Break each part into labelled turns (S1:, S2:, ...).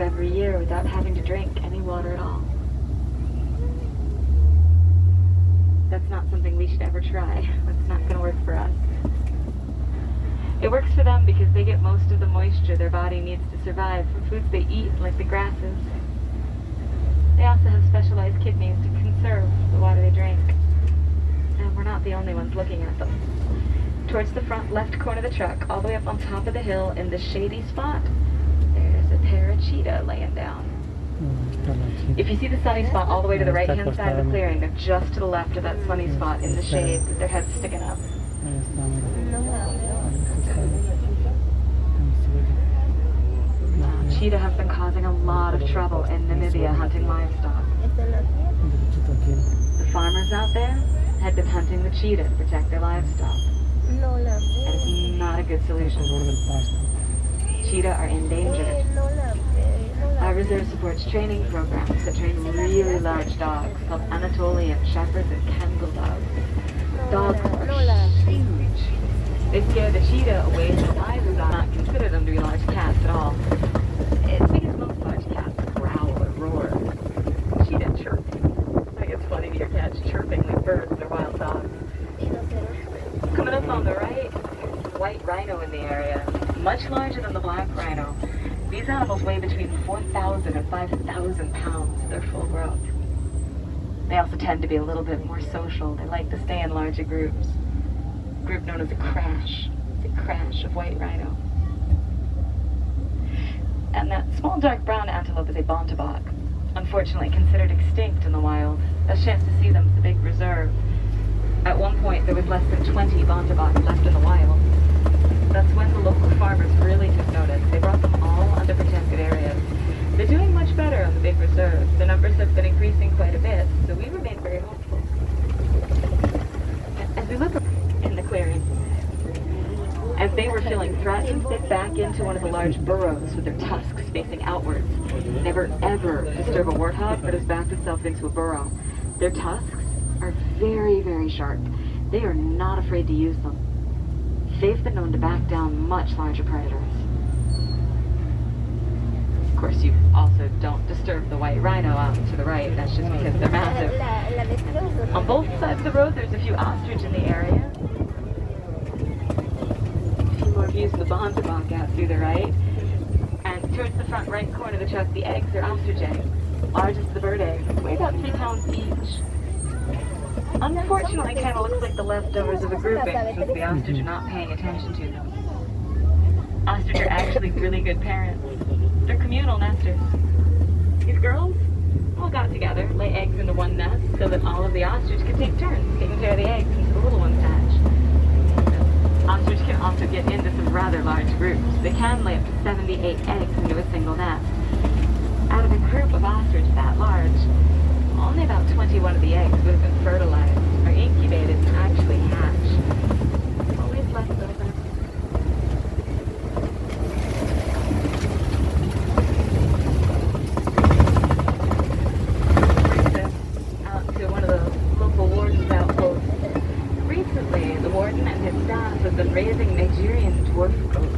S1: every year without having to drink any water at all. That's not something we should ever try. That's not going to work for us. It works for them because they get most of the moisture their body needs to survive from foods they eat, like the grasses. They also have specialized kidneys to conserve the water they drink. And we're not the only ones looking at them. Towards the front left corner of the truck, all the way up on top of the hill in the shady spot, there's a pair of cheetah laying down. If you see the sunny spot all the way to the right-hand side of the clearing, they're just to the left of that sunny spot in the shade with their heads sticking up. Now, cheetah have been causing a lot of trouble in Namibia hunting livestock. The farmers out there had been hunting the cheetah to protect their livestock. That is not a good solution. Cheetah are endangered. Our reserve supports training programs that train really large dogs called Anatolian Shepherds and Kengal dogs. Dogs are huge. They scare the cheetah away from the eyes and not consider them to be large cats at all. It's because most large cats growl or roar. Cheetah chirp. I think it's funny to hear cats chirping like birds or wild dogs. Coming up on the right, white rhino in the area, much larger than the black rhino. These animals weigh between 4,000 and 5,000 pounds. They're full grown. They also tend to be a little bit more social. They like to stay in larger groups. A group known as a crash. It's a crash of white rhino. And that small dark brown antelope is a bontebok. Unfortunately considered extinct in the wild. Best chance to see them is the big reserve. At one point there was less than 20 bontebok left in the wild. That's when the local farmers really took notice. They brought them all under protected areas. They're doing much better on the big reserves. The numbers have been increasing quite a bit, so we remain very hopeful. As we look in the clearing, as they were feeling threatened, they back into one of the large burrows with their tusks facing outwards. Never ever disturb a warthog that has backed itself into a burrow. Their tusks are very, very sharp. They are not afraid to use them. They've been known to back down much larger predators. Of course, you also don't disturb the white rhino out to the right. That's just because they're massive. On both sides of the road, there's a few ostrich in the area. A few more views of the bontebok out to the right. And towards the front right corner of the truck, the eggs are ostrich eggs. Largest of the bird eggs. Weigh about 3 pounds each. Unfortunately, kind of looks like the leftovers of a grouping since the ostrich are not paying attention to them. Ostrich are actually really good parents. They're communal nesters. These girls all got together, lay eggs into one nest so that all of the ostrich could take turns taking care of the eggs until the little ones hatch. Ostrich can also get into some rather large groups. They can lay up to 78 eggs into a single nest. Out of a group of ostrich that large, only about 21 of the eggs would have been fertilized or incubated to actually hatch. Always left over. Brings us out to one of the local warden's outposts. Recently, the warden and his staff have been raising Nigerian dwarf goats.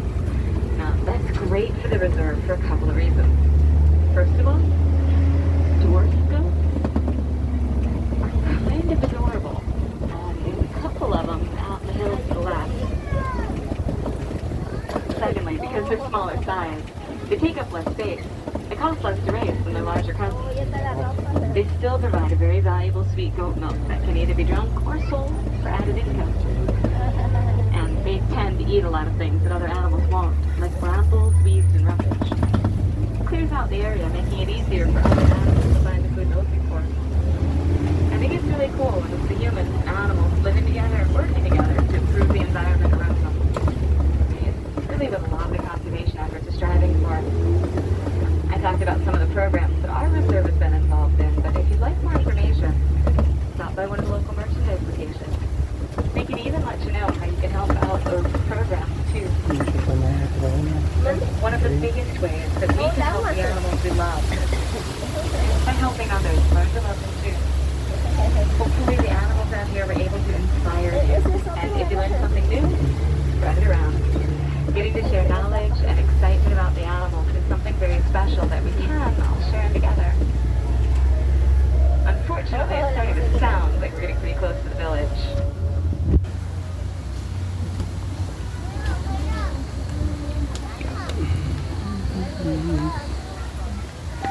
S1: Now, that's great for the reserve for a couple of reasons. First of all, dwarf goats kind of adorable. There's a couple of them out in the hills to the left. Secondly, because they're smaller size, they take up less space. They cost less to raise than their larger cousins. They still provide a very valuable sweet goat milk that can either be drunk or sold for added income. And they tend to eat a lot of things that other animals won't, like brambles, weeds, and rubbish. It clears out the area, making it easier for other animals to find the food they're looking for. I think it's really cool when it's the humans and animals living together and working together to improve the environment around them. It's really what a lot of the conservation efforts are striving for. I talked about some of the programs that our reserve has been involved in, but if you'd like more information, stop by one of the local merchandise locations. We can even let you know how you can help out those programs too. One of the biggest ways that we can help the animals we love is by helping others learn to love them too. Hopefully the animals out here were able to inspire you, and if you learn something new, spread it around. Getting to share knowledge and excitement about the animals is something very special that we close to the village.
S2: Mm-hmm.